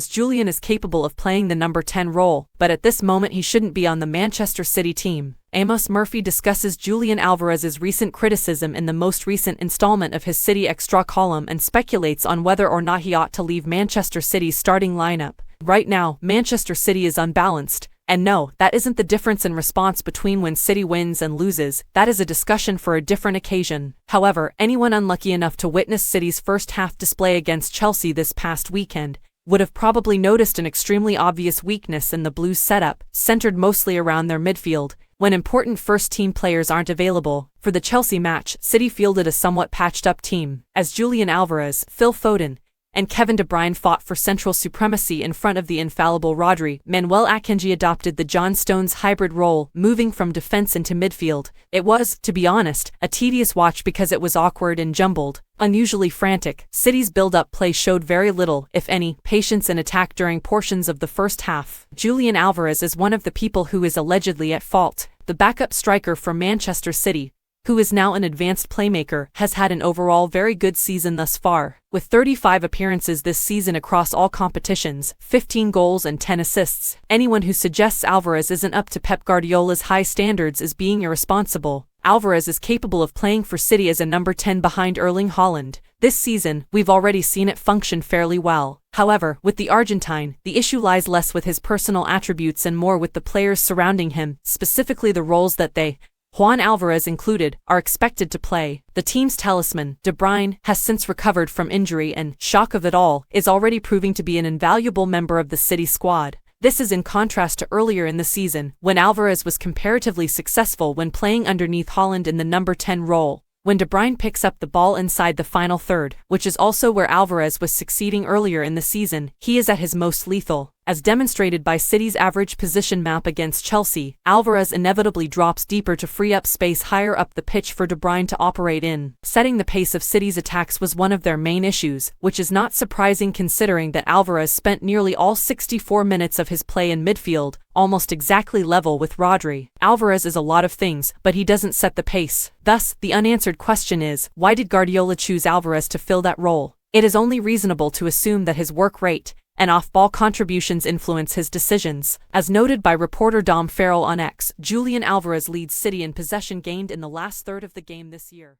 Julian is capable of playing the number 10 role, but at this moment he shouldn't be on the Manchester City team. Amos Murphy discusses Julian Alvarez's recent criticism in the most recent installment of his City Extra column and speculates on whether or not he ought to leave Manchester City's starting lineup. Right now, Manchester City is unbalanced. And no, that isn't the difference in response between when City wins and loses. That is a discussion for a different occasion. However, anyone unlucky enough to witness City's first-half display against Chelsea this past weekend would have probably noticed an extremely obvious weakness in the Blues' setup, centered mostly around their midfield. When important first-team players aren't available, for the Chelsea match, City fielded a somewhat patched-up team, as Julian Alvarez, Phil Foden, and Kevin De Bruyne fought for central supremacy in front of the infallible Rodri. Manuel Akanji adopted the John Stones hybrid role, moving from defense into midfield. It was, to be honest, a tedious watch because it was awkward and jumbled, unusually frantic. City's build-up play showed very little, if any, patience in attack during portions of the first half. Julian Alvarez is one of the people who is allegedly at fault. The backup striker for Manchester City, who is now an advanced playmaker, has had an overall very good season thus far. With 35 appearances this season across all competitions, 15 goals and 10 assists. Anyone who suggests Alvarez isn't up to Pep Guardiola's high standards is being irresponsible. Alvarez is capable of playing for City as a number 10 behind Erling Haaland. This season, we've already seen it function fairly well. However, with the Argentine, the issue lies less with his personal attributes and more with the players surrounding him, specifically the roles that they, Juan Alvarez included, are expected to play. The team's talisman, De Bruyne, has since recovered from injury and, shock of it all, is already proving to be an invaluable member of the City squad. This is in contrast to earlier in the season, when Alvarez was comparatively successful when playing underneath Haaland in the number 10 role. When De Bruyne picks up the ball inside the final third, which is also where Alvarez was succeeding earlier in the season, he is at his most lethal. As demonstrated by City's average position map against Chelsea, Alvarez inevitably drops deeper to free up space higher up the pitch for De Bruyne to operate in. Setting the pace of City's attacks was one of their main issues, which is not surprising considering that Alvarez spent nearly all 64 minutes of his play in midfield, almost exactly level with Rodri. Alvarez is a lot of things, but he doesn't set the pace. Thus, the unanswered question is, why did Guardiola choose Alvarez to fill that role? It is only reasonable to assume that his work rate and off-ball contributions influence his decisions. As noted by reporter Dom Farrell on X, Julian Alvarez leads City in possession gained in the last third of the game this year.